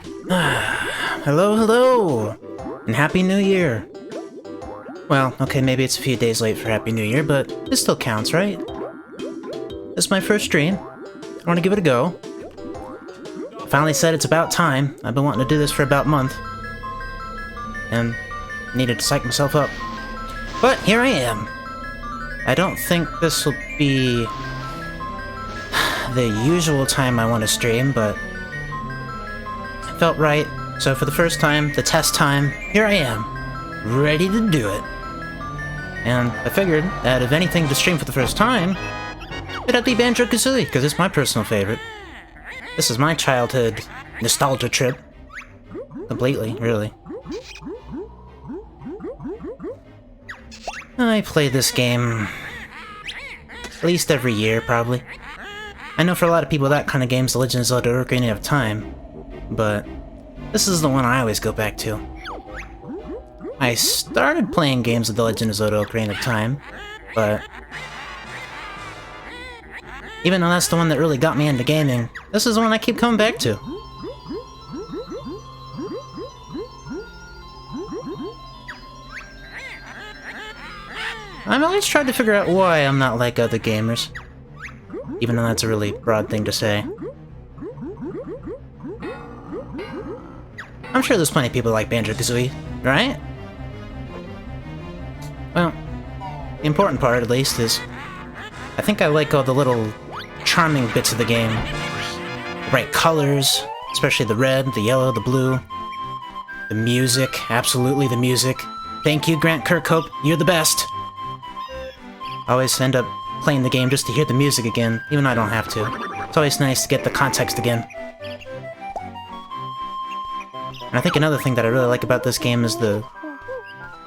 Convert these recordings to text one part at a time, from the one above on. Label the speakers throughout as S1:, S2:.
S1: Hello, hello! And Happy New Year! Well, okay, maybe it's a few days late for Happy New Year, but it still counts, right? This is my first stream. I want to give it a go. I finally said it's about time. I've been wanting to do this for about a month. And needed to psych myself up. But here I am. I don't think this will be the usual time I want to stream, but it felt right. So for the first time, the test time, here I am, ready to do it. And I figured that if anything to stream for the first time, it'd be Banjo-Kazooie, because it's my personal favorite. This is my childhood nostalgia trip. Completely, really. I play this game at least every year, probably. I know for a lot of people that kind of game's The Legend of Zelda Ocarina of Time, but this is the one I always go back to. I started playing games of The Legend of Zelda Ocarina of Time, but even though that's the one that really got me into gaming, this is the one I keep coming back to. I've always tried to figure out why I'm not like other gamers, even though that's a really broad thing to say. I'm sure there's plenty of people like Banjo-Kazooie, right? Well, the important part, at least, is I think I like all the little charming bits of the game. The bright colors, especially the red, the yellow, the blue. The music, absolutely the music. Thank you, Grant Kirkhope, you're the best! I always end up playing the game just to hear the music again, even though I don't have to. It's always nice to get the context again. And I think another thing that I really like about this game is the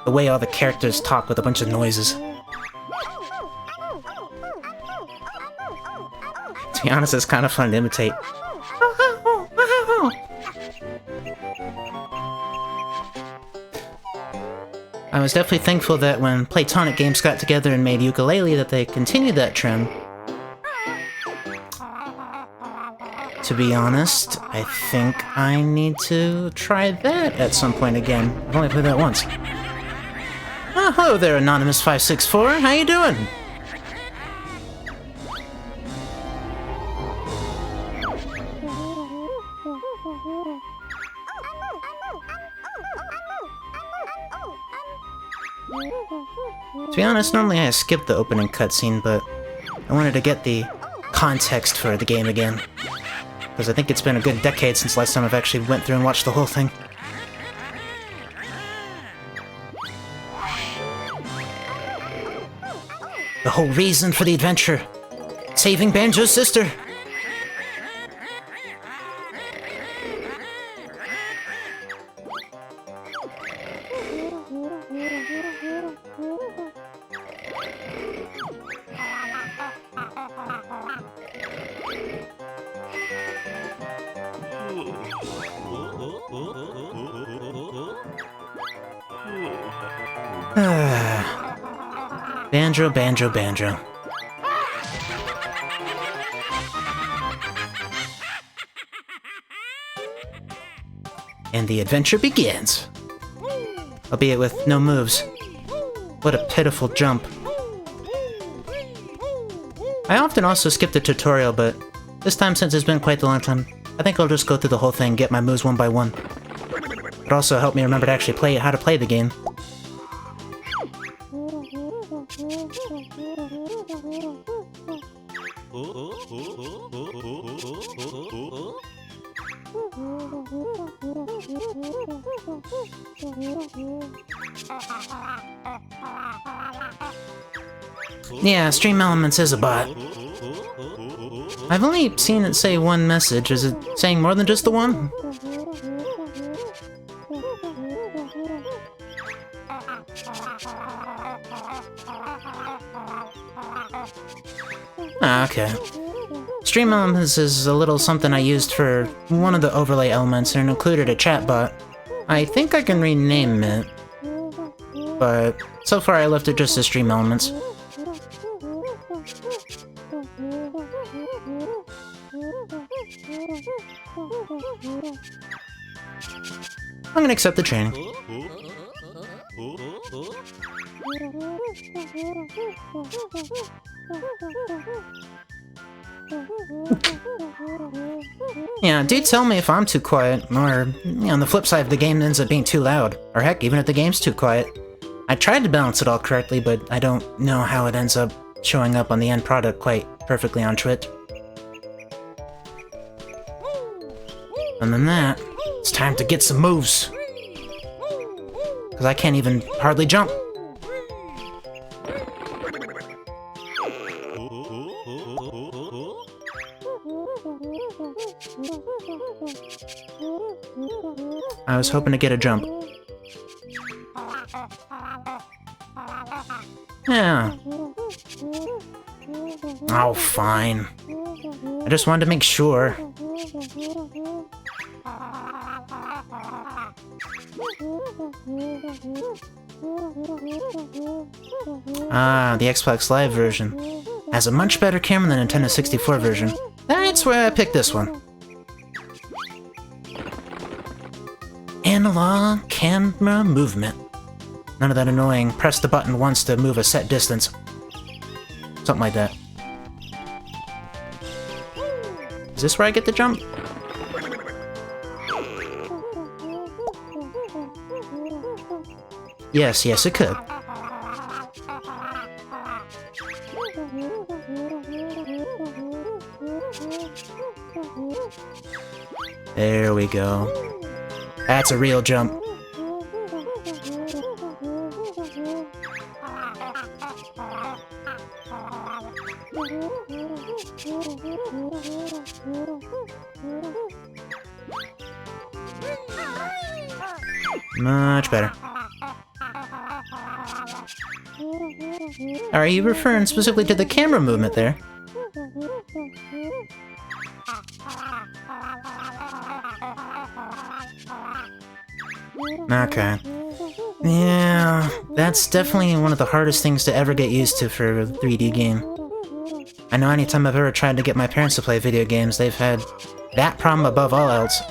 S1: way all the characters talk with a bunch of noises. To be honest, it's kind of fun to imitate. I was definitely thankful that when Playtonic Games got together and made Yooka-Laylee that they continued that trend. To be honest, I think I need to try that at some point again. I've only played that once. Oh, hello there, Anonymous564. How you doing? To be honest, normally I skip the opening cutscene, but I wanted to get the context for the game again. Because I think it's been a good decade since last time I've actually went through and watched the whole thing. The whole reason for the adventure. Saving Banjo's sister. Banjo, banjo, banjo. And the adventure begins. Albeit with no moves. What a pitiful jump. I often also skip the tutorial, but this time, since it's been quite a long time, I think I'll just go through the whole thing and get my moves one by one. It also helped me remember to actually play how to play the game. Yeah, Stream Elements is a bot. I've only seen it say one message. Is it saying more than just the one? Ah, okay. Stream Elements is a little something I used for one of the overlay elements and included a chatbot. I think I can rename it, but so far I left it just as Stream Elements. I'm gonna accept the training. Yeah, do tell me if I'm too quiet, or, on the flip side, if the game ends up being too loud. Or heck, even if the game's too quiet. I tried to balance it all correctly, but I don't know how it ends up showing up on the end product quite perfectly on Twit. And then that, it's time to get some moves. Because I can't even hardly jump. I was hoping to get a jump. Yeah. Oh, fine. I just wanted to make sure. Ah, the Xbox Live version has a much better camera than the Nintendo 64 version. That's where I picked this one. Analog camera movement. None of that annoying press the button once to move a set distance. Something like that. Is this where I get the jump? Yes, yes, it could. There we go. That's a real jump. Much better. Are you referring specifically to the camera movement there? Okay. Yeah, that's definitely one of the hardest things to ever get used to for a 3D game. I know anytime I've ever tried to get my parents to play video games, they've had that problem above all else.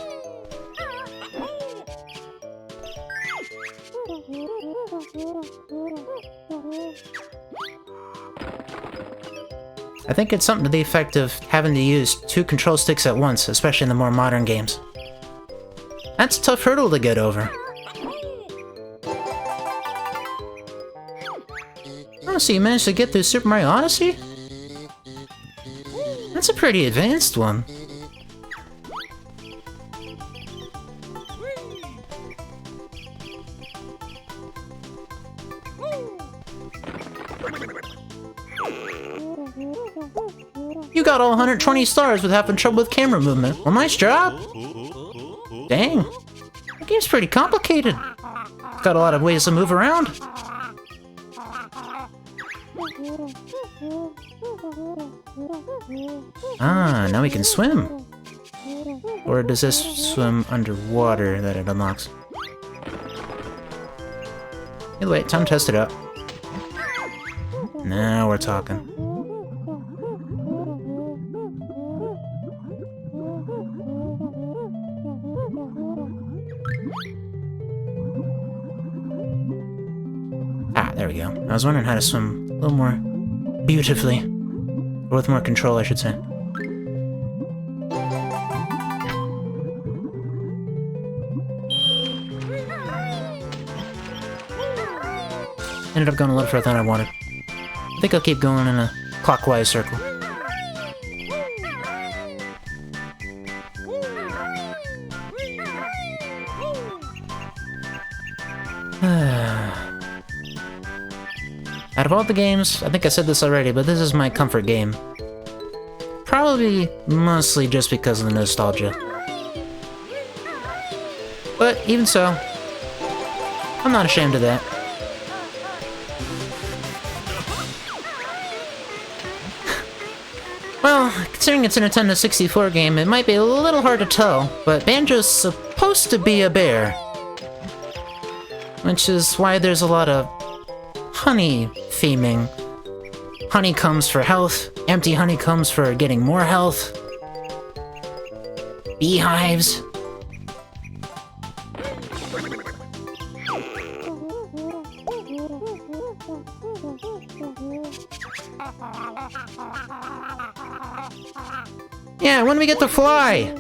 S1: I think it's something to the effect of having to use 2 control sticks at once, especially in the more modern games. That's a tough hurdle to get over. Oh, so you managed to get through Super Mario Odyssey? That's a pretty advanced one. You got all 120 stars with having trouble with camera movement. Well, nice job! Dang. The game's pretty complicated. It's got a lot of ways to move around. Ah, now we can swim. Or does this swim underwater that it unlocks? Either way, time to test it out. Now we're talking. Ah, there we go. I was wondering how to swim a little more beautifully. Or with more control, I should say. Ended up going a little further than I wanted. I think I'll keep going in a clockwise circle. Out of all the games, I think I said this already, but this is my comfort game. Probably mostly just because of the nostalgia. But even so, I'm not ashamed of that. Well, considering it's a Nintendo 64 game, it might be a little hard to tell, but Banjo's supposed to be a bear. Which is why there's a lot of honey theming. Honey comes for health, empty honey comes for getting more health. Beehives. Yeah, when do we get to fly?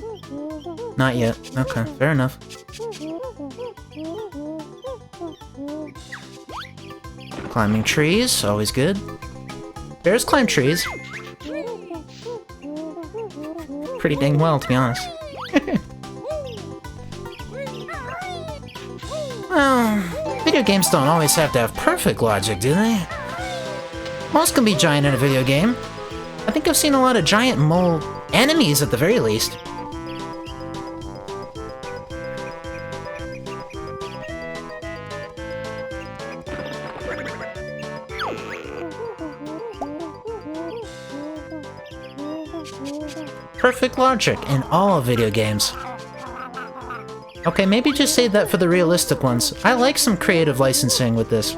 S1: Not yet. Okay, fair enough. Climbing trees, always good. Bears climb trees. Pretty dang well, to be honest. Well, video games don't always have to have perfect logic, do they? Most can be giant in a video game. I think I've seen a lot of giant mole enemies at the very least. Perfect logic in all video games. Okay, maybe just save that for the realistic ones. I like some creative licensing with this.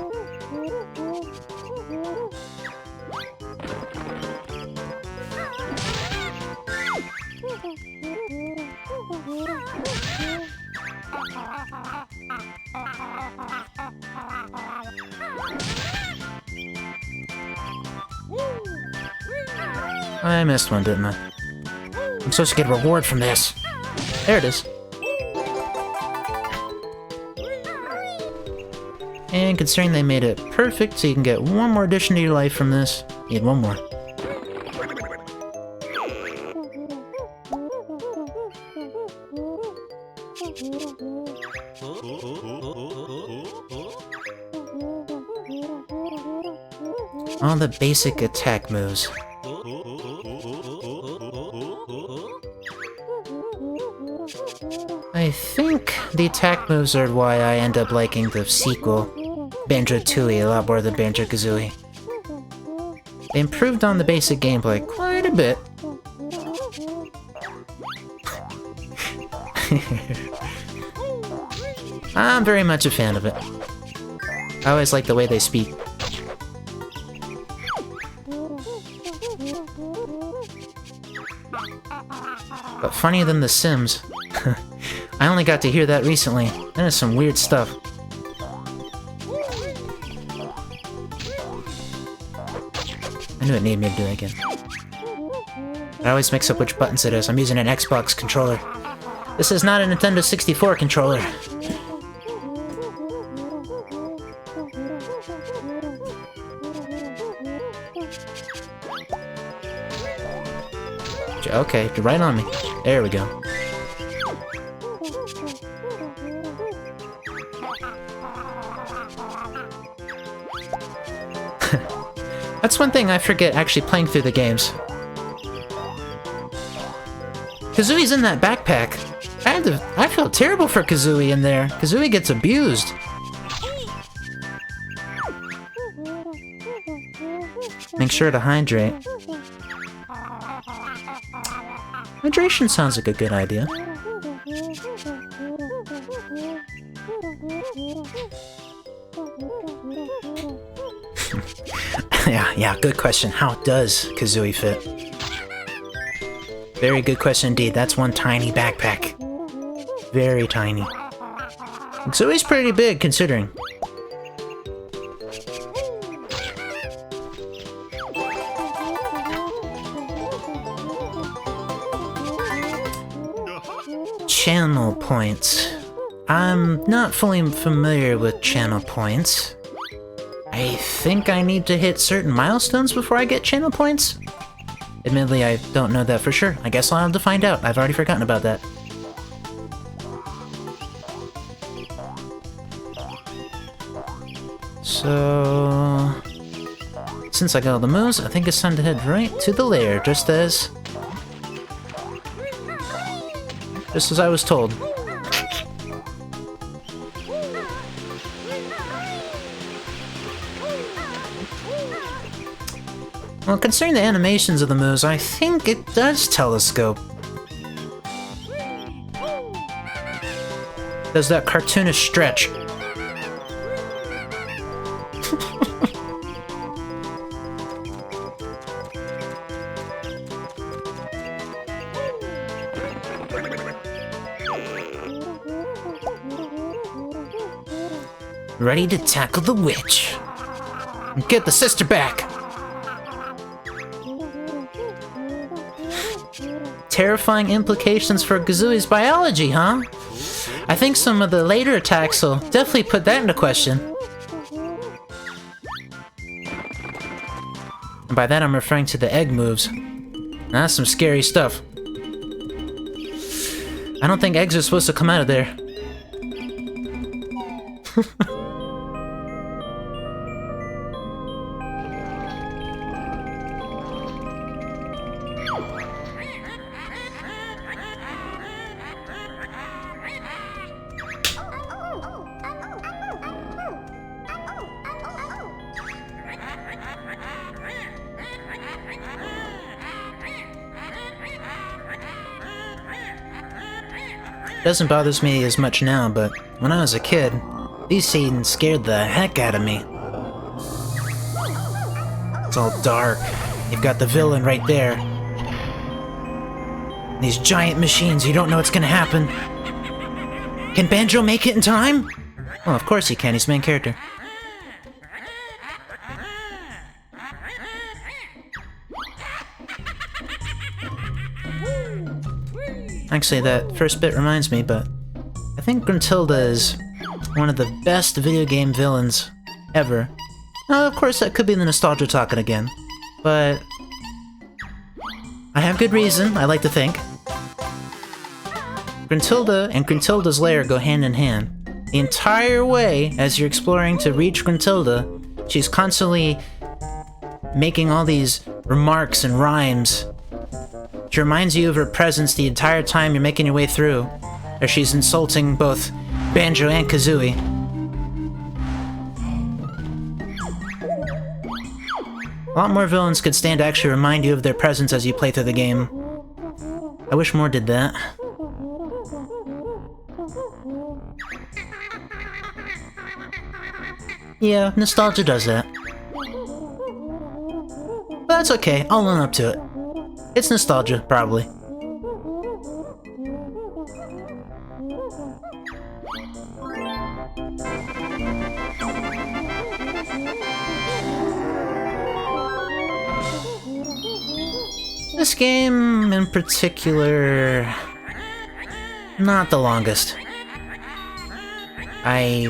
S1: I missed one, didn't I? I'm supposed to get a reward from this. There it is. And considering they made it perfect, so you can get one more addition to your life from this, you need one more. All the basic attack moves. I think the attack moves are why I end up liking the sequel, Banjo-Tooie, a lot more than Banjo-Kazooie. They improved on the basic gameplay quite a bit. I'm very much a fan of it. I always like the way they speak. But funnier than The Sims. I only got to hear that recently. That is some weird stuff. I knew it needed me to do that again. I always mix up which buttons it is. I'm using an Xbox controller. This is not a Nintendo 64 controller. Okay, you're right on me. There we go. That's one thing I forget actually playing through the games. Kazooie's in that backpack. I feel terrible for Kazooie in there. Kazooie gets abused. Make sure to hydrate. Hydration sounds like a good idea. Yeah, good question. How does Kazooie fit? Very good question indeed. That's one tiny backpack. Very tiny. Kazooie's pretty big, considering. Channel points. I'm not fully familiar with channel points. I think I need to hit certain milestones before I get channel points. Admittedly, I don't know that for sure. I guess I'll have to find out. I've already forgotten about that. So... since I got all the moves, I think it's time to head right to the lair, just as I was told. Well, considering the animations of the moves, I think it does telescope. Does that cartoonish stretch. Ready to tackle the witch. And get the sister back. terrifying implications for Kazooie's biology, huh? I think some of the later attacks will definitely put that into question. And by that I'm referring to the egg moves. Now, that's some scary stuff. I don't think eggs are supposed to come out of there. Doesn't bother me as much now, but when I was a kid, these scenes scared the heck out of me. It's all dark. You've got the villain right there. These giant machines, you don't know what's gonna happen. Can Banjo make it in time? Well, of course he can, he's the main character. Actually, that first bit reminds me, but I think Gruntilda is one of the best video game villains ever. Now, of course, that could be the nostalgia talking again, but I have good reason, I like to think. Gruntilda and Gruntilda's lair go hand in hand. The entire way, as you're exploring to reach Gruntilda, she's constantly making all these remarks and rhymes. She reminds you of her presence the entire time you're making your way through, as she's insulting both Banjo and Kazooie. A lot more villains could stand to actually remind you of their presence as you play through the game. I wish more did that. Yeah, nostalgia does that. But that's okay, I'll own up to it. It's nostalgia, probably. This game, in particular, not the longest. I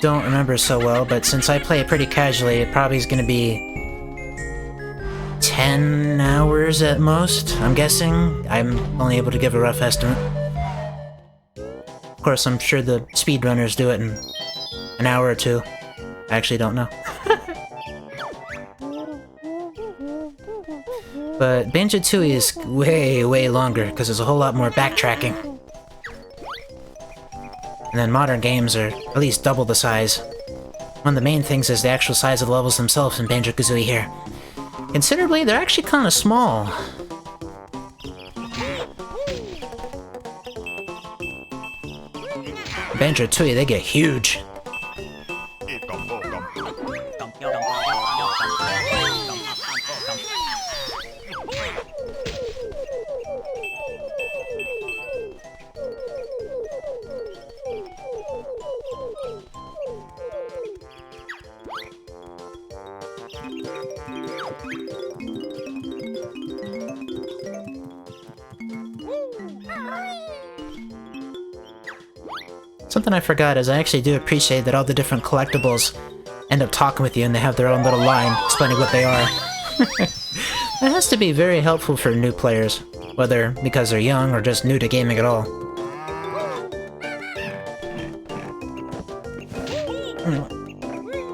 S1: don't remember so well, but since I play it pretty casually, it probably is going to be 10 hours at most, I'm guessing. I'm only able to give a rough estimate. Of course, I'm sure the speedrunners do it in an hour or two. I actually don't know. But Banjo-Tooie is way, way longer, because there's a whole lot more backtracking. And then modern games are at least double the size. One of the main things is the actual size of the levels themselves in Banjo-Kazooie here. Considerably, they're actually kind of small. Banjo-Tooie, they get huge. Something I forgot is I actually do appreciate that all the different collectibles end up talking with you and they have their own little line explaining what they are. That has to be very helpful for new players, whether because they're young or just new to gaming at all.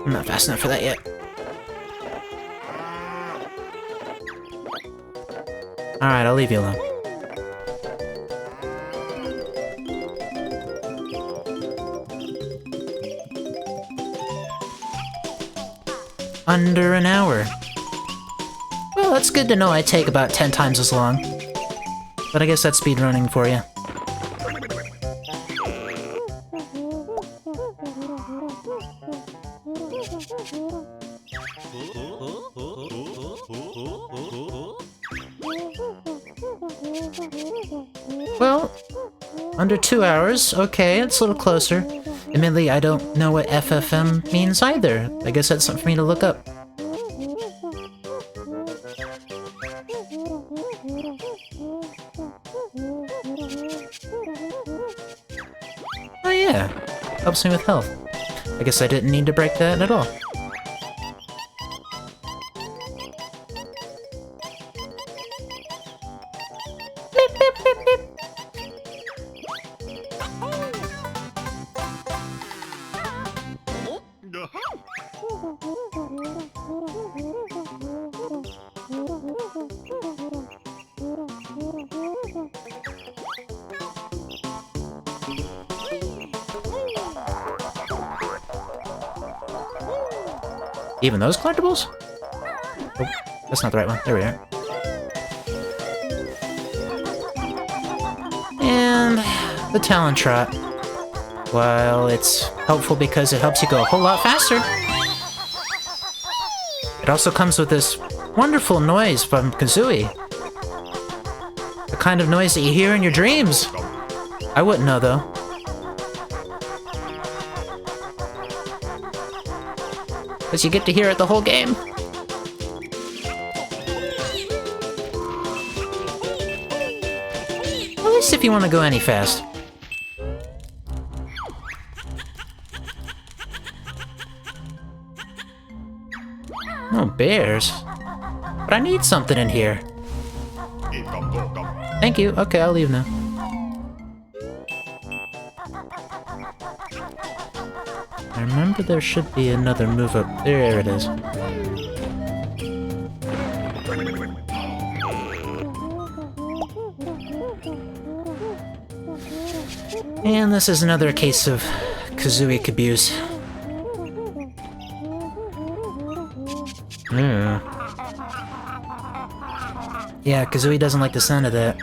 S1: I'm not fast enough for that yet. Alright, I'll leave you alone. Under an hour. Well, that's good to know I take about 10 times as long. But I guess that's speedrunning for you. Well, under 2 hours. Okay, it's a little closer. Admittedly, I don't know what FFM means either. I guess that's something for me to look up. yeah. Helps me with health. I guess I didn't need to break that at all. Beep, beep, beep, beep. Even those collectibles? Oh, that's not the right one. There we are. And the Talon Trot. While it's helpful because it helps you go a whole lot faster, it also comes with this wonderful noise from Kazooie. The kind of noise that you hear in your dreams. I wouldn't know, though. Because you get to hear it the whole game. At least if you want to go any fast. No bears. But I need something in here. Thank you. Okay, I'll leave now. I remember there should be another move up. There it is. And this is another case of Kazooie abuse. Yeah, Kazooie doesn't like the sound of that.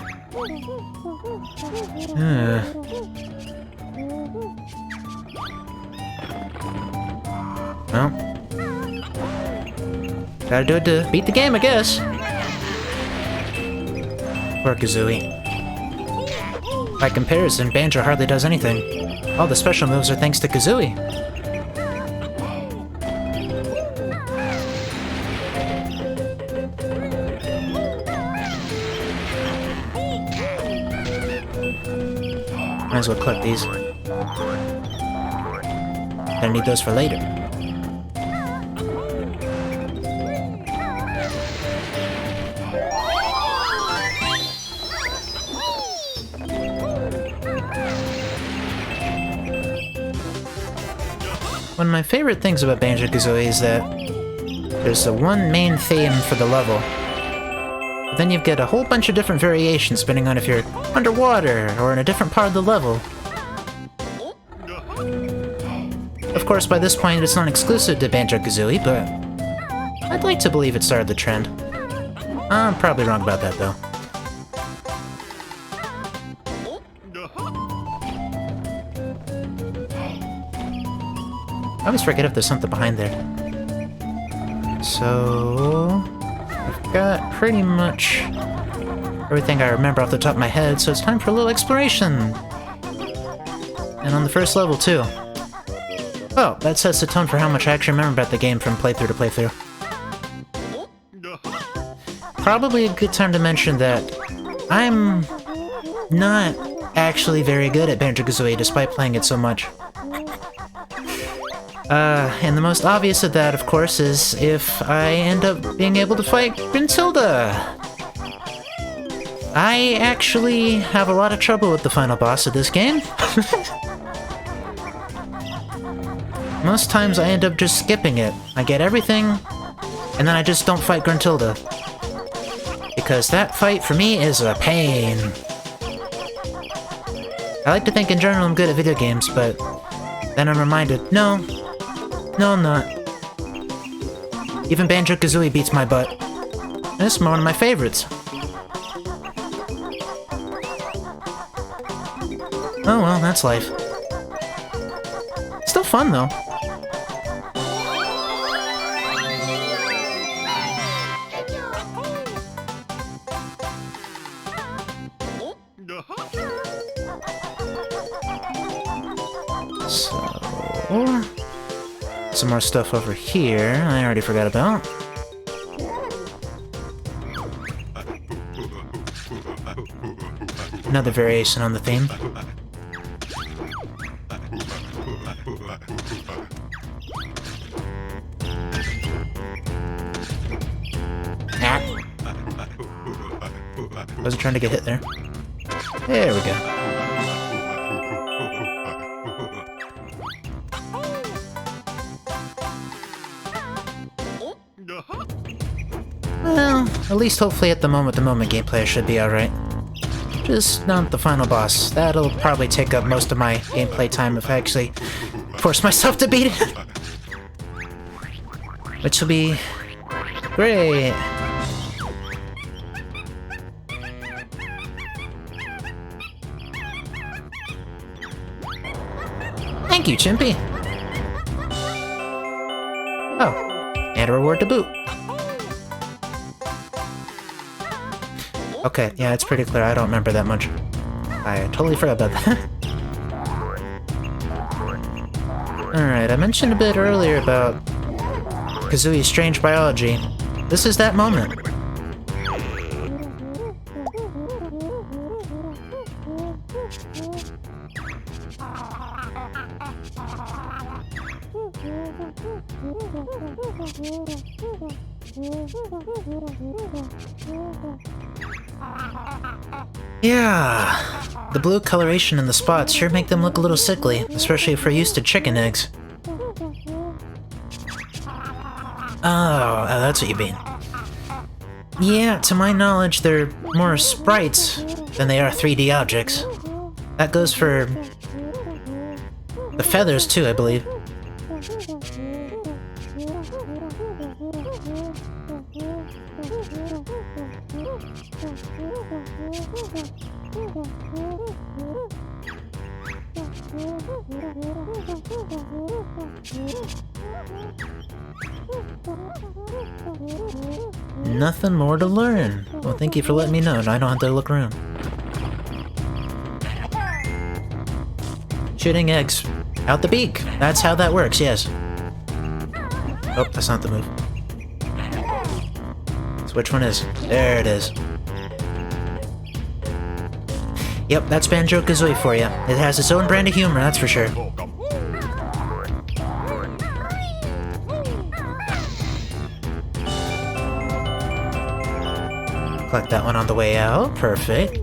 S1: Well, gotta do it to beat the game, I guess. Poor Kazooie. By comparison, Banjo hardly does anything. All the special moves are thanks to Kazooie. Might as well collect these. Gonna need those for later. One of my favorite things about Banjo-Kazooie is that there's one main theme for the level. But then you get a whole bunch of different variations depending on if you're underwater or in a different part of the level. Of course, by this point, it's not exclusive to Banjo-Kazooie, but I'd like to believe it started the trend. I'm probably wrong about that, though. I always forget if there's something behind there. So I've got pretty much everything I remember off the top of my head, so it's time for a little exploration! And on the first level, too. Oh, that sets the tone for how much I actually remember about the game from playthrough to playthrough. Probably a good time to mention that I'm not actually very good at Banjo-Kazooie despite playing it so much. And the most obvious of that, of course, is if I end up being able to fight Gruntilda. I actually have a lot of trouble with the final boss of this game. Most times I end up just skipping it. I get everything, and then I just don't fight Gruntilda. Because that fight, for me, is a pain. I like to think in general I'm good at video games, but then I'm reminded, no, I'm not. Even Banjo-Kazooie beats my butt. And it's one of my favorites. Oh well, that's life. Still fun, though. So... some more stuff over here I already forgot about. Another variation on the theme. Ah. Wasn't trying to get hit there. There we go. Well, at least hopefully at the moment gameplay should be alright. Just not the final boss. That'll probably take up most of my gameplay time if I actually force myself to beat it. Which will be great. Thank you, Chimpy. Oh, and a reward to boot. Okay, yeah, it's pretty clear. I don't remember that much. I totally forgot about that. Alright, I mentioned a bit earlier about Kazooie's strange biology. This is that moment. Yeah, the blue coloration in the spots sure make them look a little sickly, especially if we're used to chicken eggs. Oh, that's what you mean. Yeah, to my knowledge, they're more sprites than they are 3D objects. That goes for the feathers too, I believe. Nothing more to learn. Well, thank you for letting me know. Now I don't have to look around. Shooting eggs out the beak. That's how that works, yes. Oh, that's not the move. So which one is? There it is. Yep, that's Banjo-Kazooie for you. It has its own brand of humor, that's for sure. Collect that one on the way out. Perfect.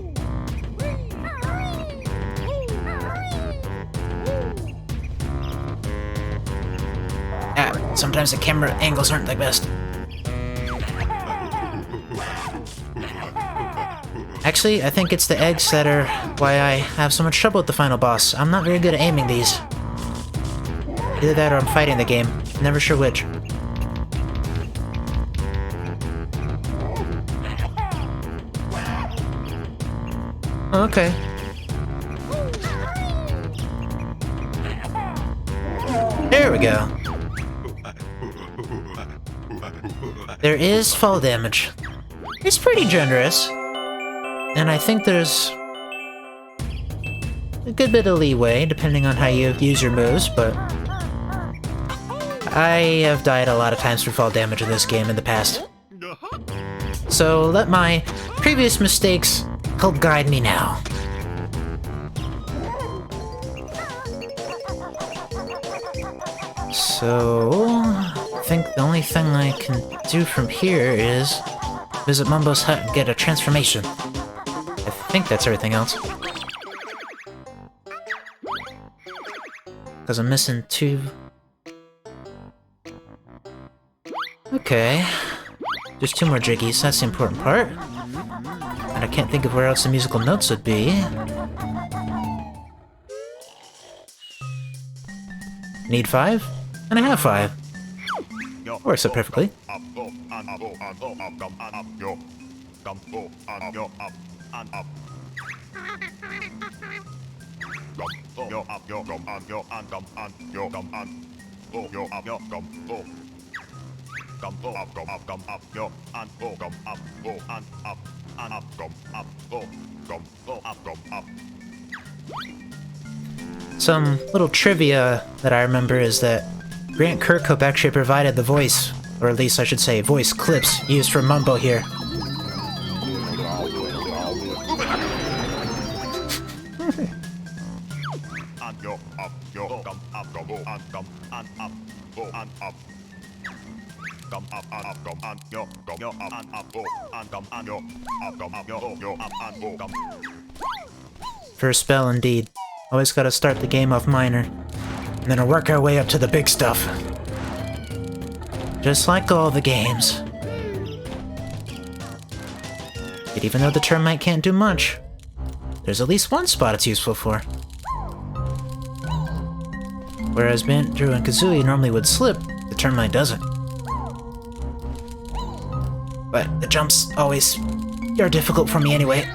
S1: Ah, sometimes the camera angles aren't the best. Actually, I think it's the eggs that are why I have so much trouble with the final boss. I'm not very good at aiming these. Either that or I'm fighting the game. Never sure which. Okay. There we go. There is fall damage. It's pretty generous. And I think there's a good bit of leeway, depending on how you use your moves, but I have died a lot of times for fall damage in this game in the past. So let my previous mistakes help guide me now. So I think the only thing I can do from here is visit Mumbo's hut and get a transformation. I think that's everything else. Because I'm missing 2... Okay. There's 2 more jiggies, that's the important part. And I can't think of where else the musical notes would be. Need 5? And I have 5. Works out perfectly. Some little trivia that I remember is that Grant Kirkhope actually provided the voice, or at least I should say voice clips, used for Mumbo here. First spell, indeed. Always gotta start the game off minor, and then work our way up to the big stuff. Just like all the games. But even though the termite can't do much, there's at least one spot it's useful for. Whereas Banjo and Kazooie normally would slip, the termite doesn't. But the jumps always are difficult for me anyway.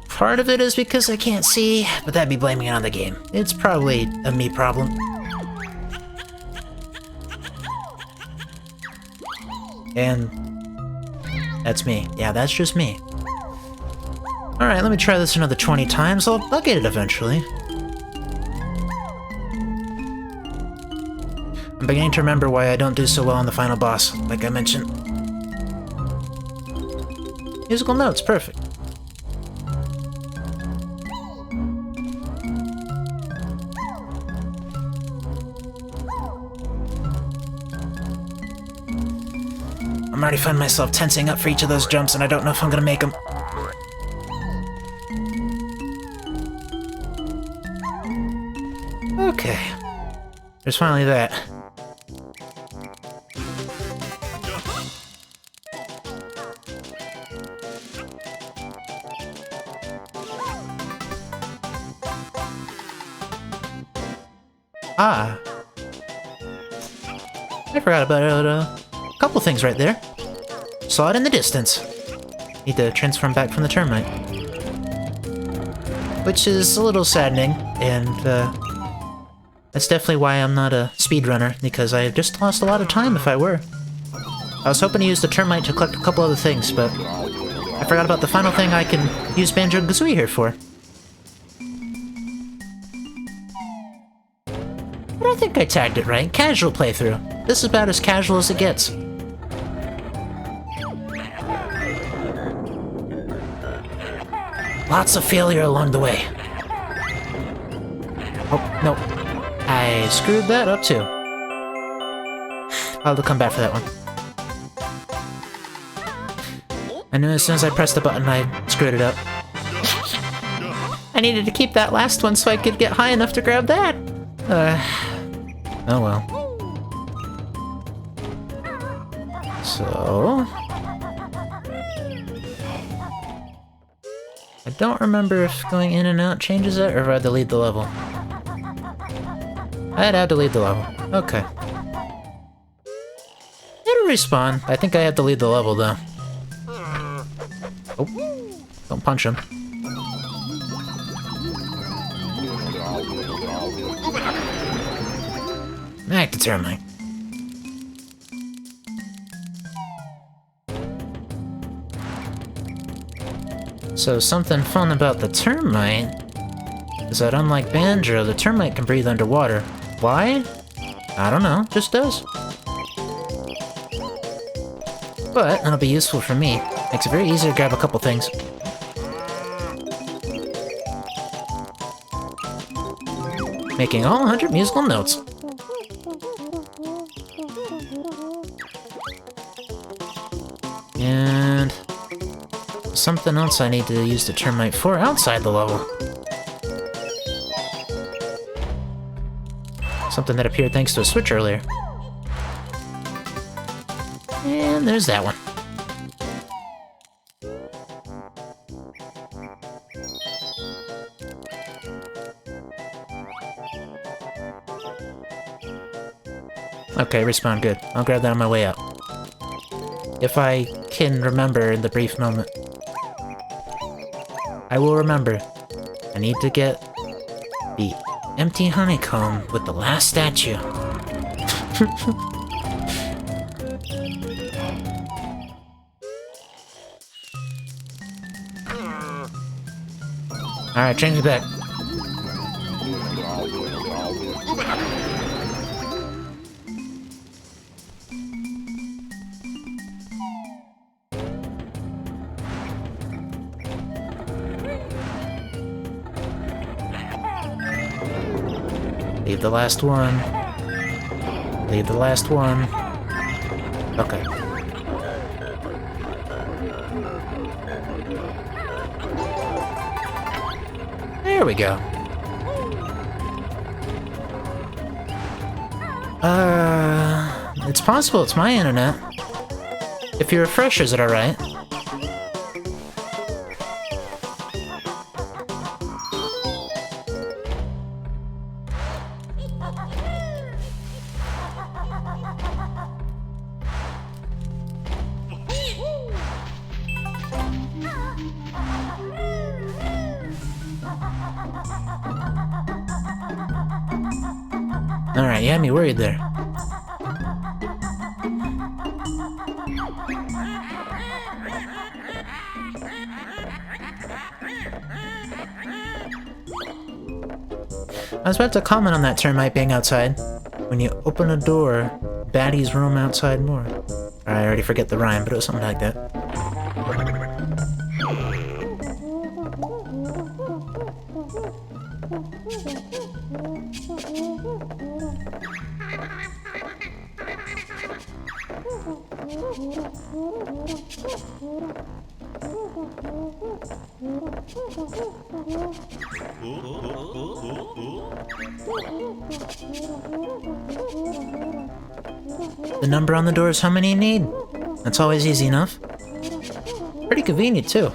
S1: Part of it is because I can't see, but that'd be blaming it on the game. It's probably a me problem. And that's me. Yeah, that's just me. Alright, let me try this another 20 times. I'll get it eventually. I'm beginning to remember why I don't do so well on the final boss, like I mentioned. Musical notes, perfect. I'm already finding myself tensing up for each of those jumps, and I don't know if I'm gonna make them. Okay. There's finally that. Ah. I forgot about a couple things right there. Saw it in the distance. Need to transform back from the termite. Which is a little saddening, and that's definitely why I'm not a speedrunner, because I just lost a lot of time if I were. I was hoping to use the termite to collect a couple other things, but I forgot about the final thing I can use Banjo-Kazooie here for. But I think I tagged it right. Casual playthrough. This is about as casual as it gets. Lots of failure along the way. Oh, no. I screwed that up too. I'll have to come back for that one. I knew as soon as I pressed the button, I screwed it up. I needed to keep that last one so I could get high enough to grab that. Oh well. So... I don't remember if going in and out changes it, or if I had to leave the level. I'd have to leave the level. Okay. It'll respawn. I think I have to leave the level, though. Oh. Don't punch him. Back to termite. So something fun about the termite is that unlike Banjo, the termite can breathe underwater. Why? I don't know, just does. But it'll be useful for me. Makes it very easy to grab a couple things. Making all 100 musical notes. And something else I need to use the termite for outside the level. Something that appeared thanks to a switch earlier. And there's that one. Okay, respawn, good. I'll grab that on my way out. If I can remember in the brief moment. I will remember. I need to get the empty honeycomb with the last statue. Alright, change it back. Leave the last one. Leave the last one. Okay. There we go. It's possible it's my internet. If you refresh, is it alright? Alright, you had me worried there. I was about to comment on that termite being outside. When you open a door, baddies roam outside more. I already forget the rhyme, but it was something like that. The number on the door is how many you need. That's always easy enough. Pretty convenient, too.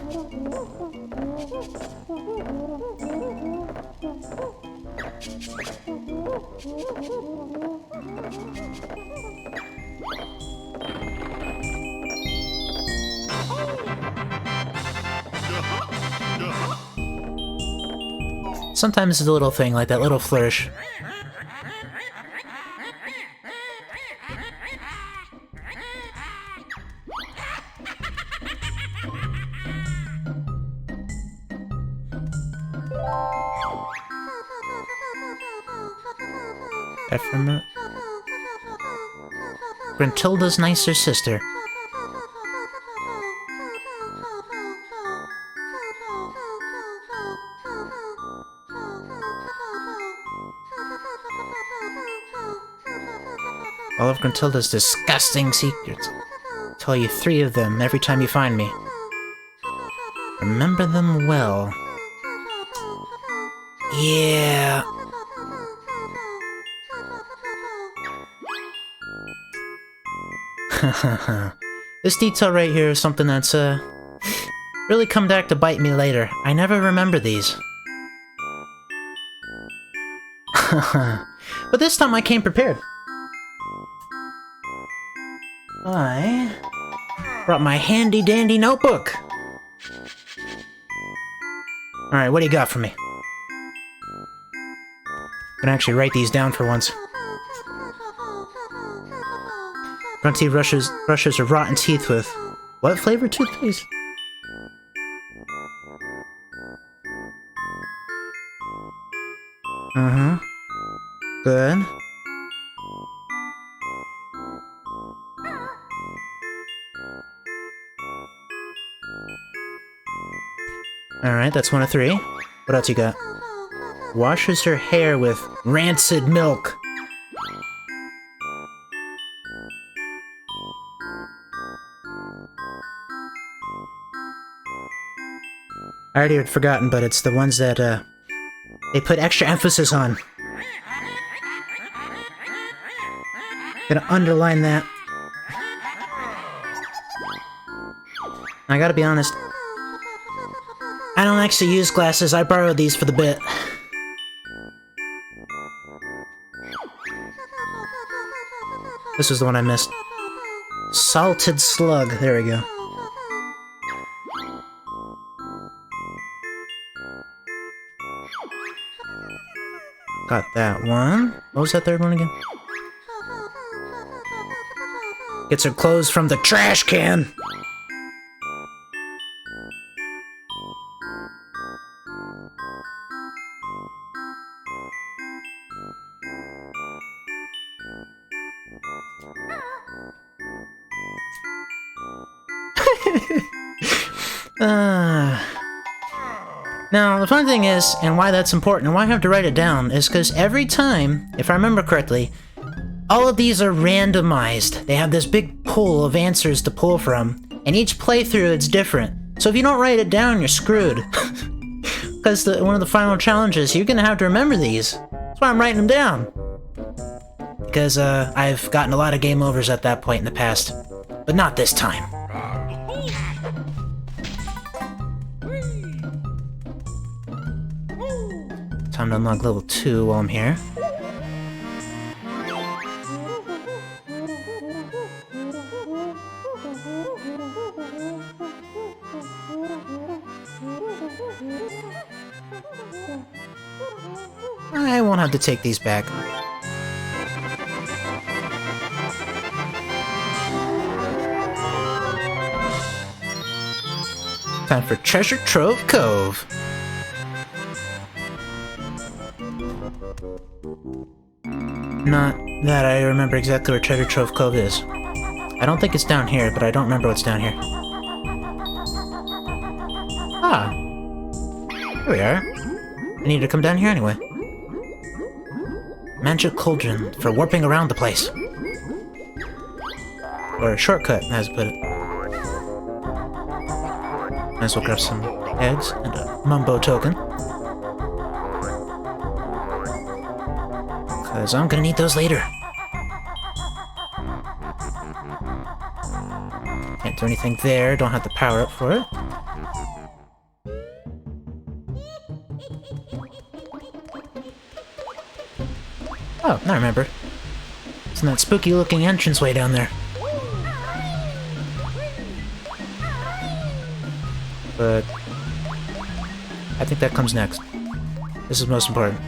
S1: Sometimes it's a little thing, like that little flourish. Ephemer... Gruntilda's nicer sister. All of Gruntilda's disgusting secrets. I'll tell you 3 of them every time you find me. Remember them well. Yeah. This detail right here is something that's, really come back to bite me later. I never remember these. But this time I came prepared. I brought my handy-dandy notebook. Alright, what do you got for me? I'm gonna actually write these down for once. Grunty brushes her rotten teeth with... what flavored toothpaste? Uh-huh. Good. Alright, that's 1 of 3. What else you got? Washes her hair with rancid milk. I already had forgotten, but it's the ones that, they put extra emphasis on. Gonna underline that. I gotta be honest. I don't actually use glasses, I borrowed these for the bit. This was the one I missed. Salted slug, there we go. Got that one. What was that 3rd one again? Gets her clothes from the trash can! Now, the fun thing is, and why that's important, and why I have to write it down, is because every time, if I remember correctly, all of these are randomized. They have this big pool of answers to pull from, and each playthrough it's different. So if you don't write it down, you're screwed. Because one of the final challenges, you're gonna have to remember these. That's why I'm writing them down. Because I've gotten a lot of game overs at that point in the past. But not this time. Time to unlock level 2 while I'm here. I won't have to take these back. Time for Treasure Trove Cove. Not that I remember exactly where Treasure Trove Cove is. I don't think it's down here, but I don't remember what's down here. Ah. Here we are. I need to come down here anyway. Magic Cauldron for warping around the place. Or a shortcut, as put it. Might as well grab some eggs and a Mumbo token. Because I'm gonna need those later. Can't do anything there, don't have the power up for it. Oh, now I remember. It's in that spooky looking entranceway down there. But I think that comes next. This is most important.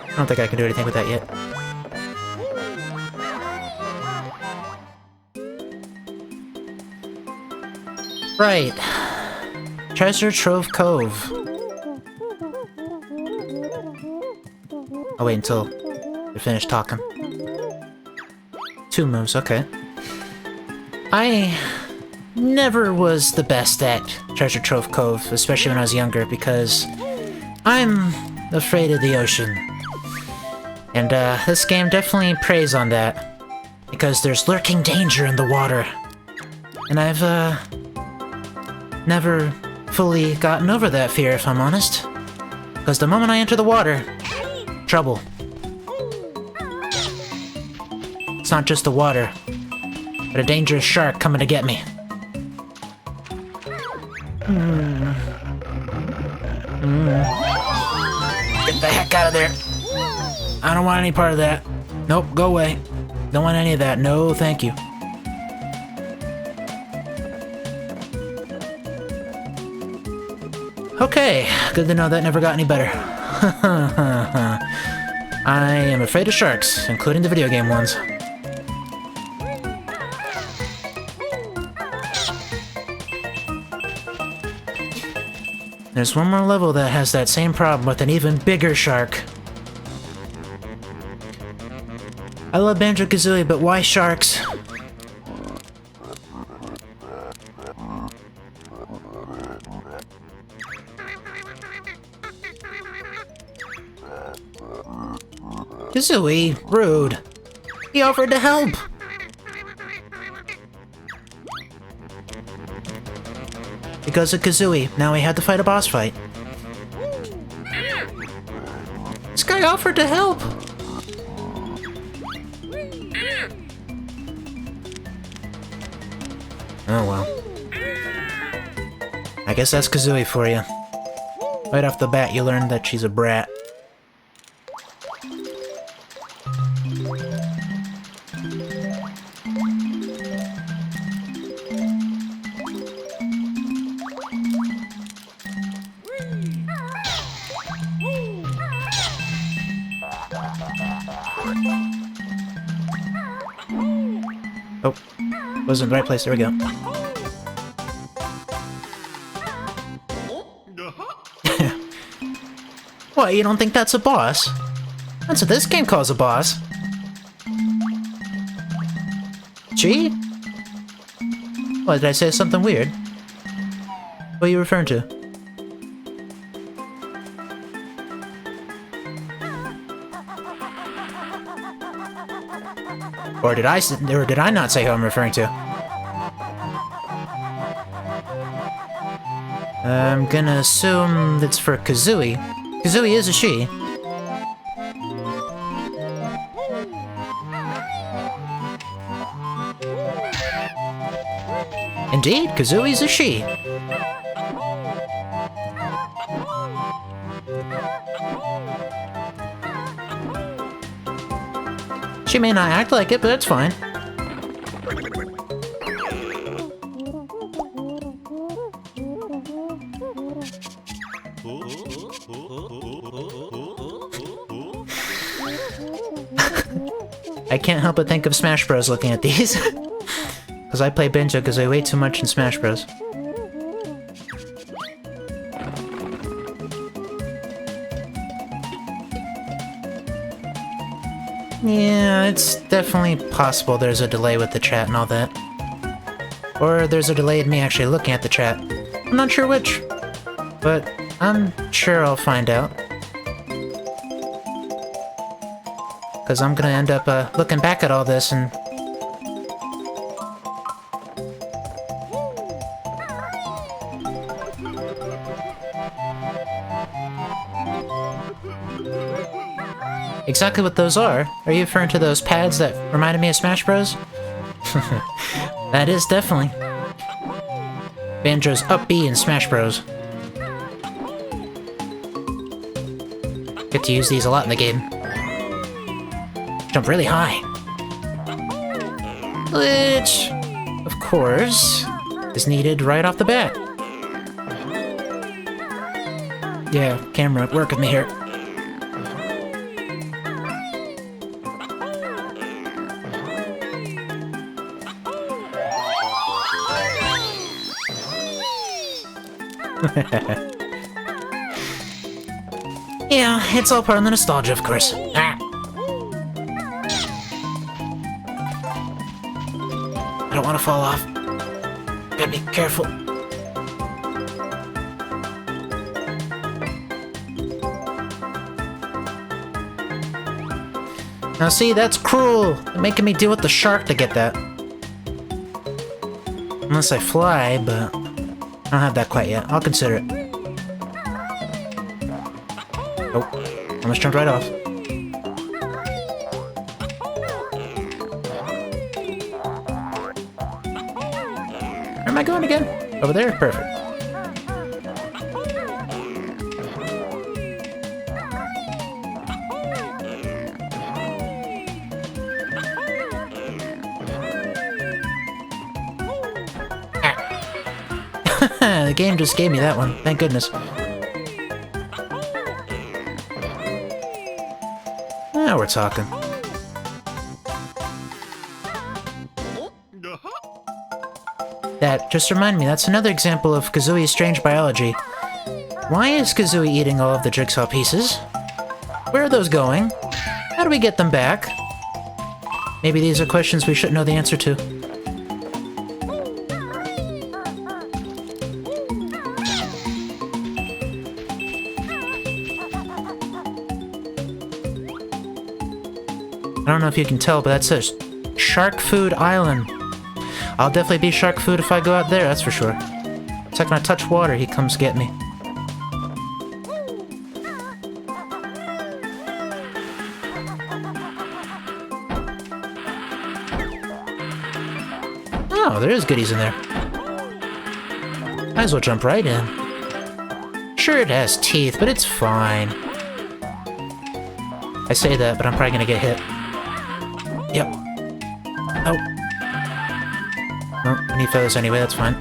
S1: I don't think I can do anything with that yet. Right. Treasure Trove Cove. I'll wait until you're finished talking. 2 moves, okay. I never was the best at Treasure Trove Cove, especially when I was younger, because I'm afraid of the ocean. And this game definitely preys on that, because there's lurking danger in the water. And I've never fully gotten over that fear, if I'm honest. Because the moment I enter the water, trouble. It's not just the water, but a dangerous shark coming to get me. Get the heck out of there. I don't want any part of that. Nope, go away. Don't want any of that. No, thank you. Okay, good to know that never got any better. I am afraid of sharks, including the video game ones. There's one more level that has that same problem with an even bigger shark. I love Banjo-Kazooie, but why sharks? Kazooie, rude. He offered to help. Because of Kazooie, now we had to fight a boss fight. This guy offered to help. Oh well. I guess that's Kazooie for you. Right off the bat, you learn that she's a brat. Oh, wasn't the right place. There we go. What, you don't think that's a boss? That's what this game calls a boss. Gee? What, did I say something weird? What are you referring to? Or did I not say who I'm referring to? I'm gonna assume it's for Kazooie. Kazooie is a she. Indeed, Kazooie's a she. She may not act like it, but that's fine. I can't help but think of Smash Bros. Looking at these. Because I play Banjo-Kazooie way too much in Smash Bros. Yeah, it's definitely possible there's a delay with the chat and all that. Or there's a delay in me actually looking at the chat. I'm not sure which, but I'm sure I'll find out. Because I'm gonna end up looking back at all this and... Exactly what those are. Are you referring to those pads that reminded me of Smash Bros? That is definitely Banjo's up B in Smash Bros. Get to use these a lot in the game. Jump really high. Which, of course, is needed right off the bat. Yeah, camera, work with me here. Yeah, it's all part of the nostalgia, of course. Ah. I don't want to fall off. Gotta be careful. Now see, that's cruel. They're making me deal with the shark to get that. Unless I fly, but I don't have that quite yet. I'll consider it. Oh, almost jumped right off. Where am I going again? Over there? Perfect. The game just gave me that one. Thank goodness. Now we're talking. That just reminded me, that's another example of Kazooie's strange biology. Why is Kazooie eating all of the jigsaw pieces? Where are those going? How do we get them back? Maybe these are questions we should know the answer to. I don't know if you can tell, but that says Shark Food Island. I'll definitely be shark food if I go out there, that's for sure. The second I touch water, he comes get me. Oh, there is goodies in there. Might as well jump right in. Sure, it has teeth, but it's fine. I say that, but I'm probably gonna get hit. Yep. Oh. Well, I need feathers anyway, that's fine.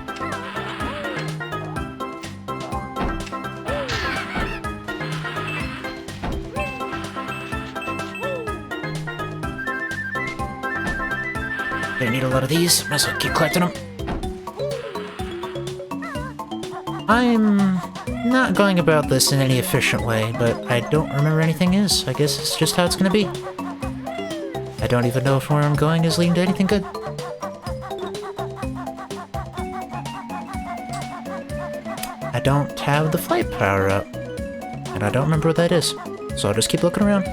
S1: Gonna need a lot of these, might as well keep collecting them. I'm not going about this in any efficient way, but I don't remember anything is. I guess it's just how it's gonna be. I don't even know if where I'm going is leading to anything good. I don't have the flight power up, and I don't remember what that is, so I'll just keep looking around.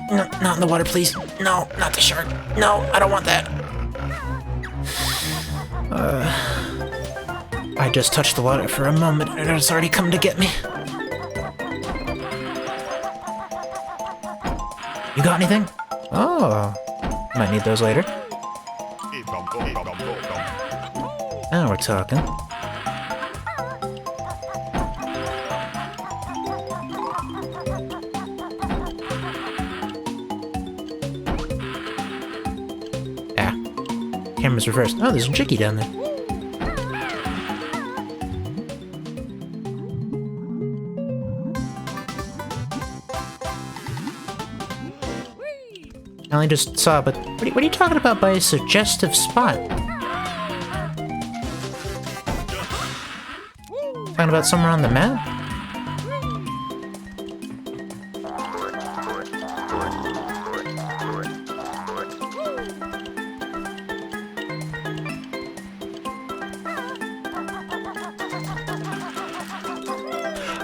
S1: No, not in the water, please. No, not the shark. No, I don't want that. I just touched the water for a moment, and it's already come to get me. You got anything? Oh, might need those later. Now we're talking. Camera's reversed. Oh, there's a Chicky down there. I only just saw, but what are you talking about by a suggestive spot? Talking about somewhere on the map?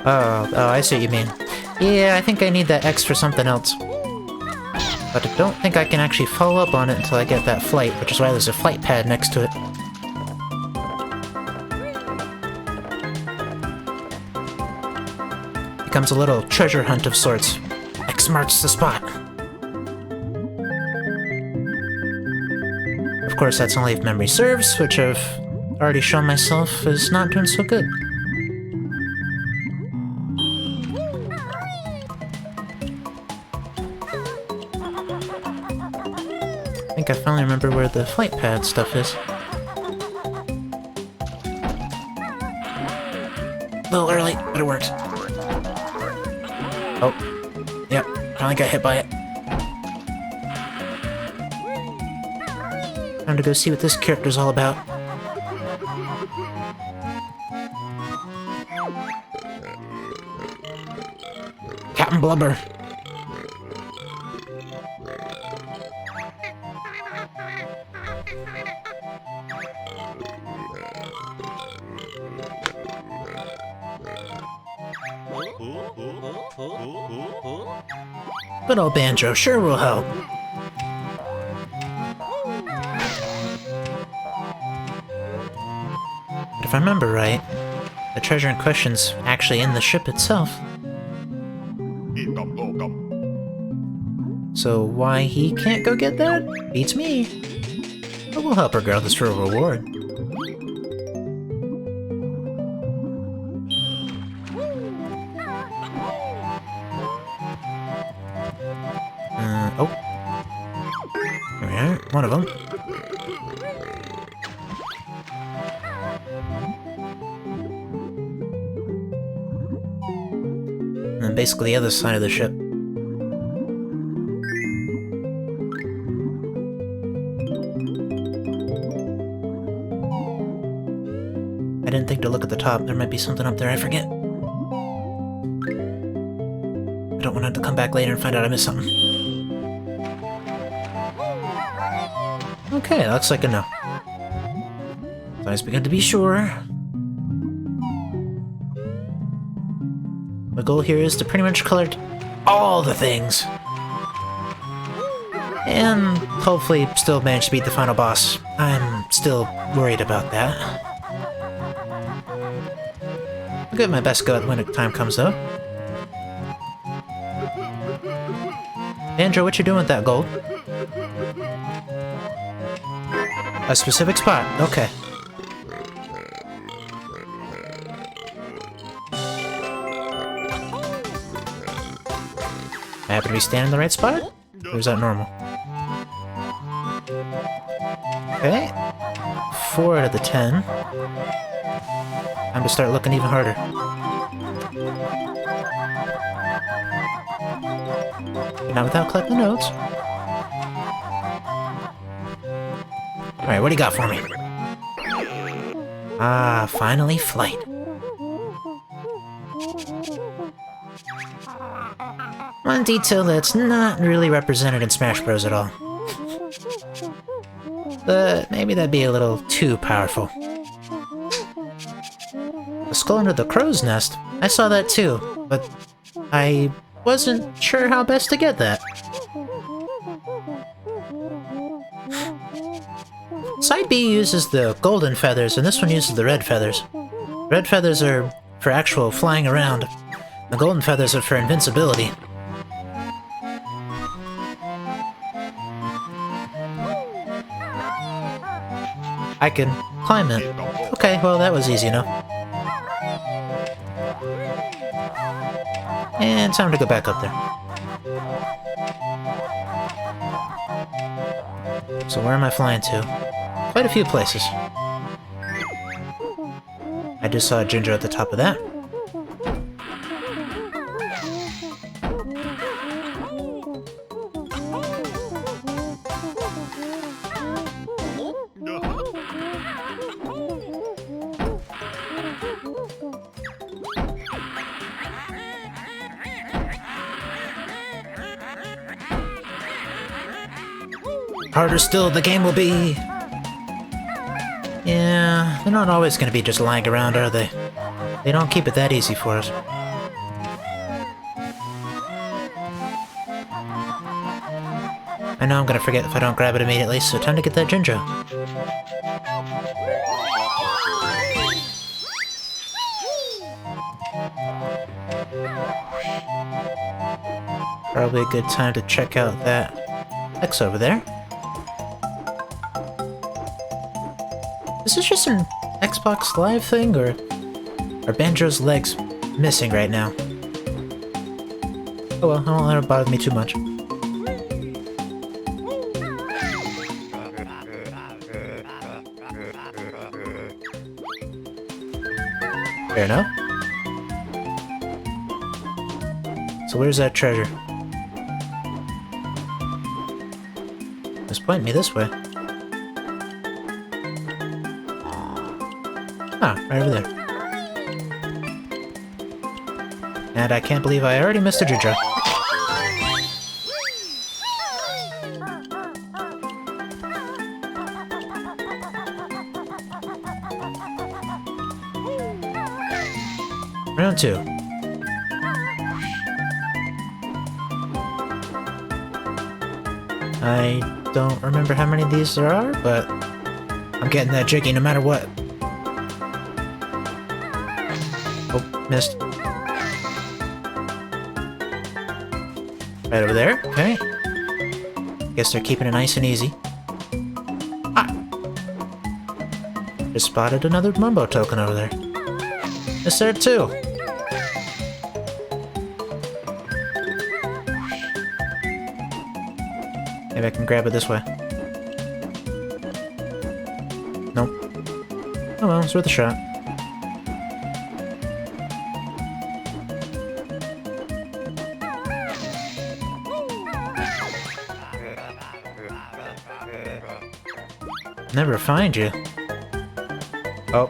S1: Oh, I see what you mean. Yeah, I think I need that X for something else. But I don't think I can actually follow up on it until I get that flight, which is why there's a flight pad next to it. Becomes a little treasure hunt of sorts. X marks the spot. Of course, that's only if memory serves, which I've already shown myself is not doing so good. I think I finally remember where the flight pad stuff is. A little early, but it works. Oh, yep, finally got hit by it. Time to go see what this character's all about. Captain Blubber. Good old Banjo sure will help. But if I remember right, the treasure in question's actually in the ship itself. So why he can't go get that beats me. But we'll help regardless for a reward. Oh. Here we are, one of them. And then basically the other side of the ship. I didn't think to look at the top. There might be something up there I forget. I don't want to have to come back later and find out I missed something. Okay, looks like a no. Nice, we got to be sure. My goal here is to pretty much collect all the things. And hopefully still manage to beat the final boss. I'm still worried about that. I'll give it my best go when the time comes, though. Banjo, what you doing with that gold? A specific spot, okay. I happen to be standing in the right spot? Or is that normal? Okay. 4 out of the 10. Time to start looking even harder. Not without collecting notes. Alright, what do you got for me? Ah, finally flight. One detail that's not really represented in Smash Bros. At all. But maybe that'd be a little too powerful. The skull under the crow's nest? I saw that too, but I wasn't sure how best to get that. Side B uses the golden feathers, and this one uses the red feathers. Red feathers are for actual flying around. The golden feathers are for invincibility. I can climb it. Okay, well that was easy enough. And time to go back up there. So where am I flying to? Quite a few places. I just saw a ginger at the top of that. Harder still the game will be. Yeah, they're not always going to be just lying around, are they? They don't keep it that easy for us. I know I'm going to forget if I don't grab it immediately, so time to get that ginger. Probably a good time to check out that X over there. Is this just an Xbox Live thing, or are Banjo's legs missing right now? Oh well, I won't let it bother me too much. Fair enough. So where's that treasure? Just point me this way. Ah, right over there. And I can't believe I already missed a ginger. Round 2. I don't remember how many of these there are, but I'm getting that jiggy no matter what. Oh, missed. Right over there, okay. Guess they're keeping it nice and easy. Ah! Just spotted another Mumbo token over there. Missed there too. Maybe I can grab it this way. Nope. Oh well, it's worth a shot. Never find you. Oh.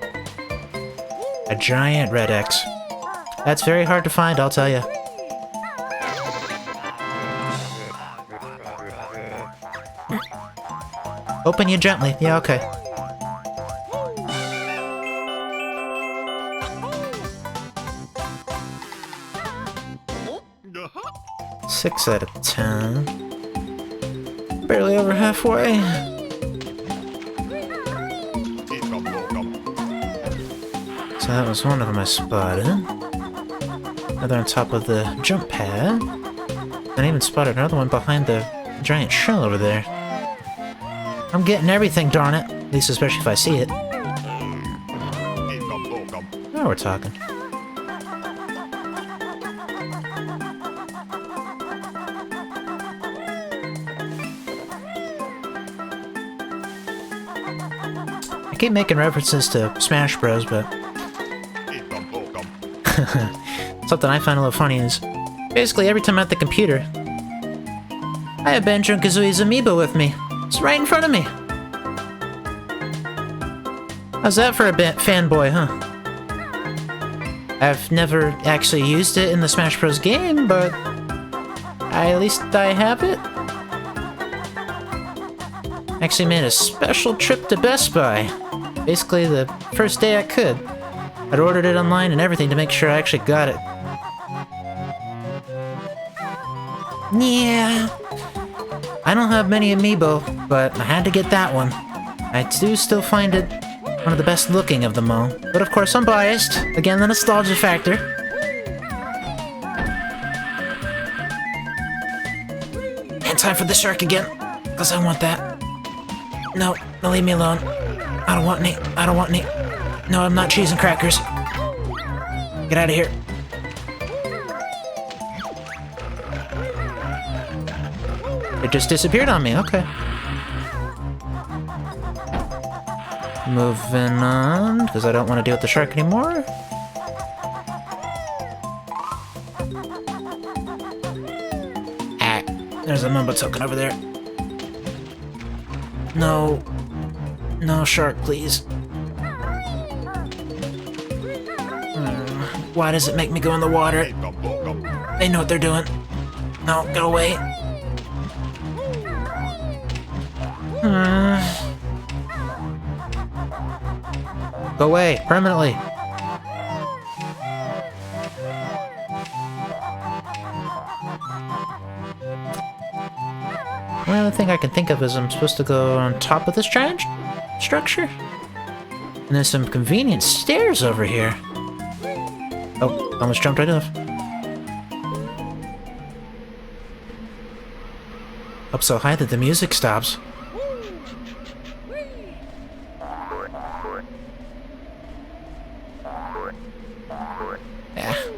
S1: A giant red X. That's very hard to find, I'll tell you. Open you gently. Yeah, okay. Six out of 10. Barely over halfway. So that was one of them I spotted. Another on top of the jump pad. And I even spotted another one behind the giant shell over there. I'm getting everything, darn it. At least especially if I see it. Now we're talking. I keep making references to Smash Bros, but something I find a little funny is basically every time I'm at the computer, I have Banjo-Kazooie's amiibo with me. It's right in front of me. How's that for a fanboy, huh? I've never actually used it in the Smash Bros. Game, but at least I have it. Actually made a special trip to Best Buy. Basically the first day I could. I'd ordered it online and everything to make sure I actually got it. Yeah. I don't have many amiibo, but I had to get that one. I do still find it one of the best looking of them all. But of course I'm biased. Again, the nostalgia factor. And time for the shark again. Because I want that. No, leave me alone. I don't want any. I don't want any. No, I'm not cheese and crackers. Get out of here. It just disappeared on me, okay. Moving on, because I don't want to deal with the shark anymore. Ah, there's a Mumbo token over there. No. No, shark, please. Why does it make me go in the water? They know what they're doing. No, go away. Go away, permanently. The only thing I can think of is I'm supposed to go on top of this giant structure? And there's some convenient stairs over here. Oh, almost jumped right off. Up so high that the music stops.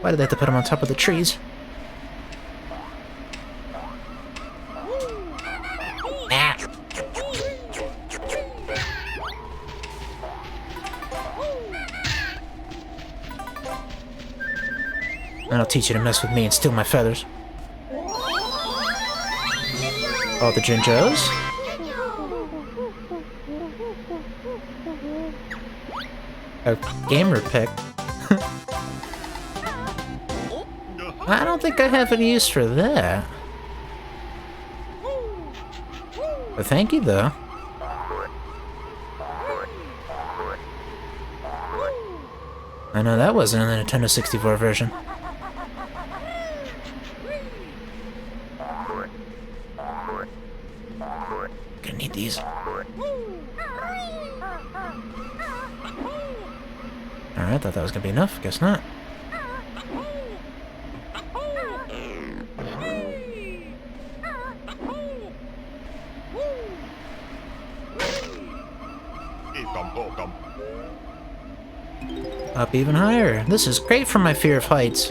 S1: Why did they have to put them on top of the trees? And I'll teach you to mess with me and steal my feathers. All the Jinjos. A gamer pick. I don't think I have any use for that. But thank you, though. I know that wasn't in the Nintendo 64 version. Gonna need these. Alright, thought that was gonna be enough. Guess not. Up even higher. This is great for my fear of heights.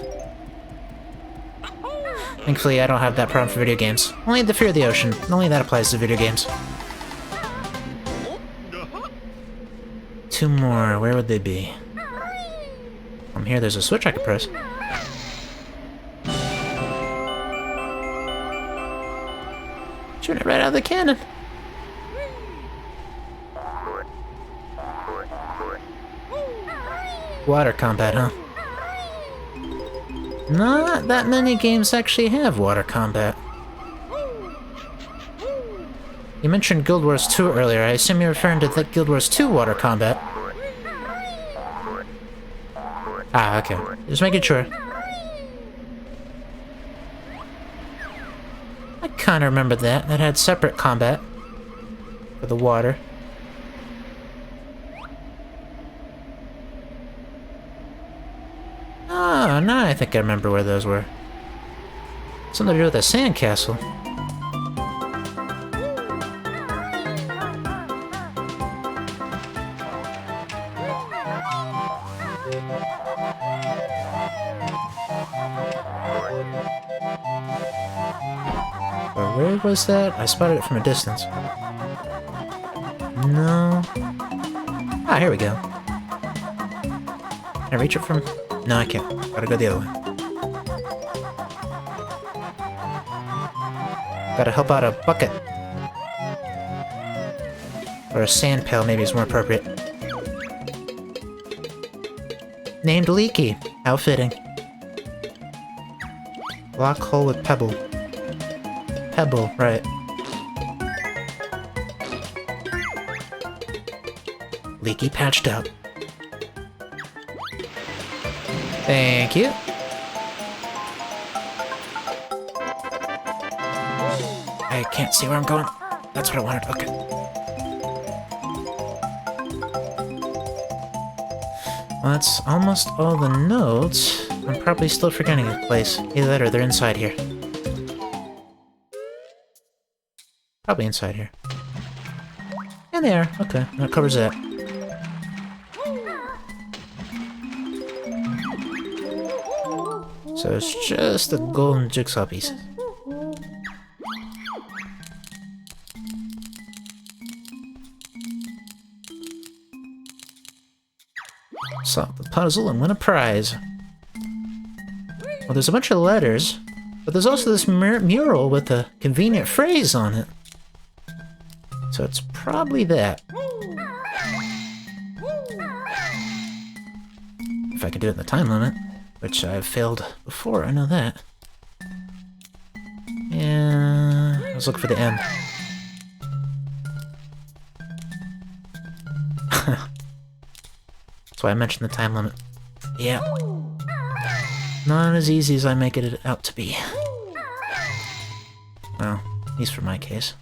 S1: Thankfully, I don't have that problem for video games. Only the fear of the ocean. Only that applies to video games. Two more. Where would they be? From here, there's a switch I could press. Shoot it right out of the cannon. Water combat, huh? Not that many games actually have water combat. You mentioned Guild Wars 2 earlier. I assume you're referring to the Guild Wars 2 water combat. Ah, okay. Just making sure. I kinda remember that. That had separate combat for the water. Oh, now I think I remember where those were. Something to do with a sandcastle. But where was that? I spotted it from a distance. No. Ah, here we go. Can I reach it from... No, I can't. Gotta go the other way. Gotta help out a bucket. Or a sand pail, maybe is more appropriate. Named Leaky. How fitting. Block hole with pebble. Pebble, right. Leaky patched up. Thank you. I can't see where I'm going. That's what I wanted. Okay. Well, that's almost all the notes. I'm probably still forgetting a place. Either that or they're inside here. Probably inside here. And they are. Okay, that covers that. So it's just the golden jigsaw pieces. Solve the puzzle and win a prize. Well, there's a bunch of letters, but there's also this mural with a convenient phrase on it. So it's probably that. If I can do it in the time limit, which I've failed before, I know that. Yeah, let's look for the M. That's why I mentioned the time limit. Yeah. Not as easy as I make it out to be. Well, at least for my case.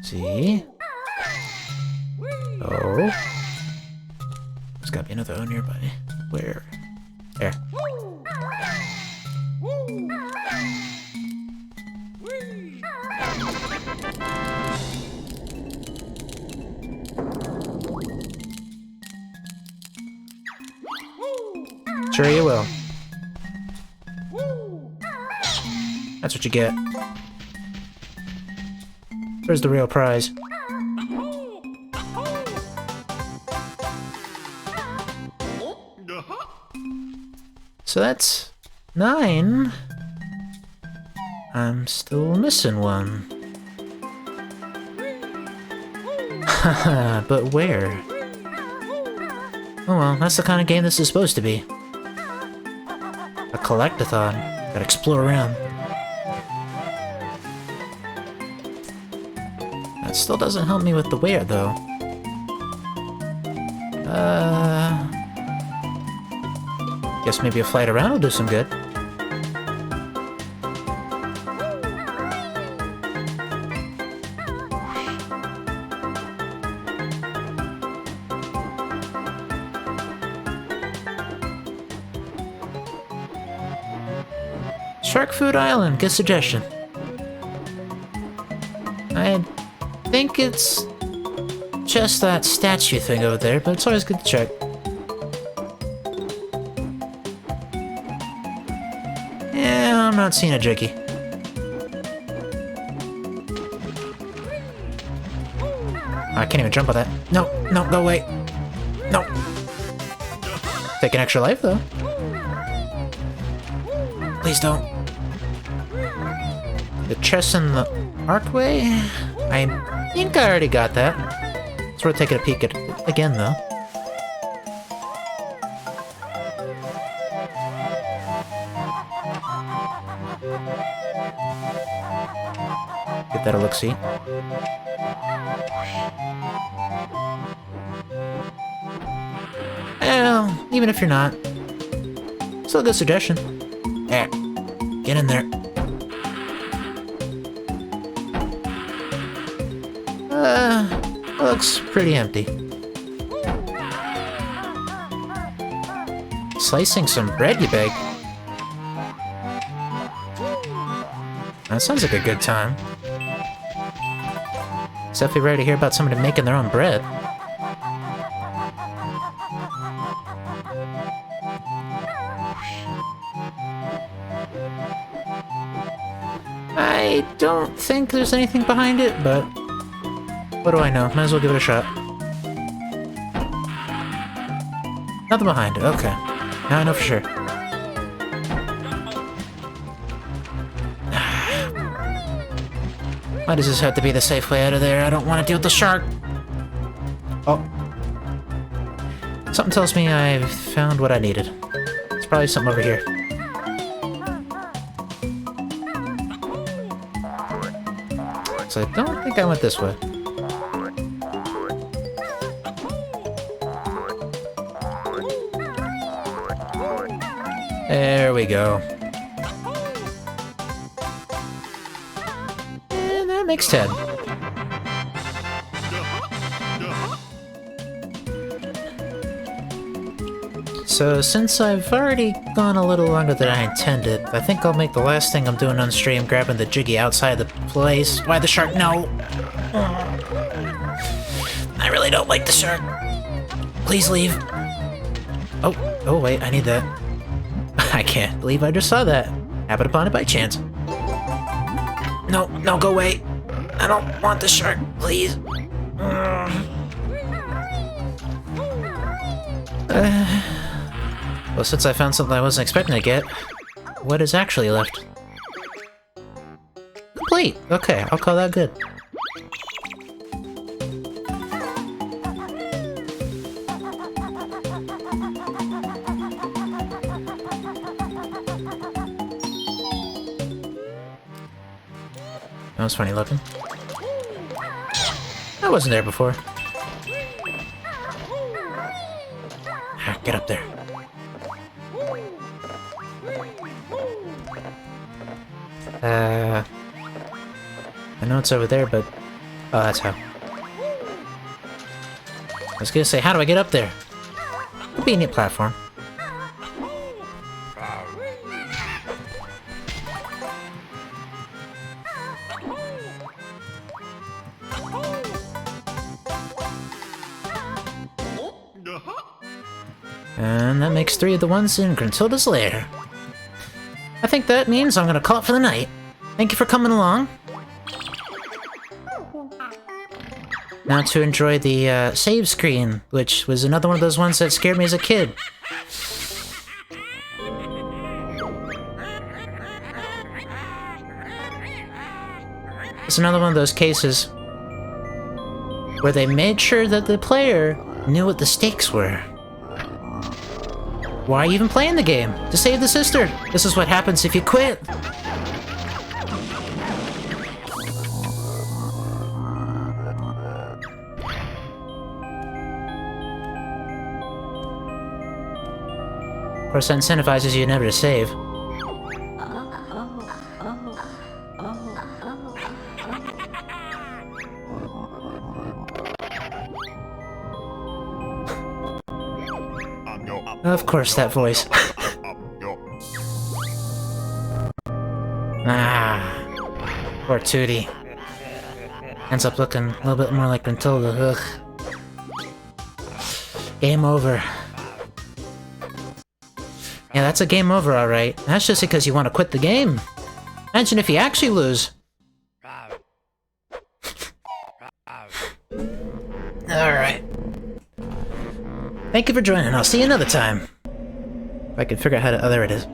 S1: See? Oh. There's gotta be another O nearby. Where? There. Sure you will. That's what you get. Where's the real prize? So that's 9. I'm still missing one. Haha, but where? Oh well, that's the kind of game this is supposed to be. A collect-a-thon. Gotta explore around. That still doesn't help me with the where, though. Guess maybe a flight around will do some good. Shark Food Island, good suggestion. I think it's just that statue thing over there, but it's always good to check. Yeah, I'm not seeing a Jiggy. I can't even jump on that. No, no, go away. No. Take an extra life, though. Please don't. The chest in the archway? I think I already got that. It's worth taking a peek at it again, though. Give that a look-see. Well, even if you're not, still a good suggestion. There. Get in there. Looks pretty empty. Slicing some bread, you beg? That sounds like a good time. It's definitely rare to hear about somebody making their own bread. I don't think there's anything behind it, but what do I know? Might as well give it a shot. Nothing behind it, okay. Now I know for sure. Why does this have to be the safe way out of there? I don't want to deal with the shark. Oh. Something tells me I've found what I needed. It's probably something over here. So I don't think I went this way. There we go. And that makes 10. So since I've already gone a little longer than I intended, I think I'll make the last thing I'm doing on stream grabbing the Jiggy outside the place. Why the shark? No! I really don't like the shark. Please leave. Oh wait, I need that. I can't believe I just saw that. Happened upon it by chance. No, go away. I don't want the shark, please. Well, since I found something I wasn't expecting to get, what is actually left? Complete! Okay, I'll call that good. That was funny looking. I wasn't there before. Get up there. I know it's over there, but... Oh, that's how. I was gonna say, how do I get up there? It'd be a neat platform. And that makes 3 of the ones in Gruntilda's lair. I think that means I'm gonna call it for the night. Thank you for coming along. Now to enjoy the save screen, which was another one of those ones that scared me as a kid. It's another one of those cases where they made sure that the player knew what the stakes were. Why are you even playing the game? To save the sister! This is what happens if you quit! Of course, that incentivizes you never to save. Of course, that voice. Poor Tootie. Ends up looking a little bit more like Gruntilda. Ugh. Game over. Yeah, that's a game over, alright. That's just because you want to quit the game. Imagine if you actually lose. Alright. Thank you for joining. I'll see you another time. If I can figure out how to... Oh, there it is.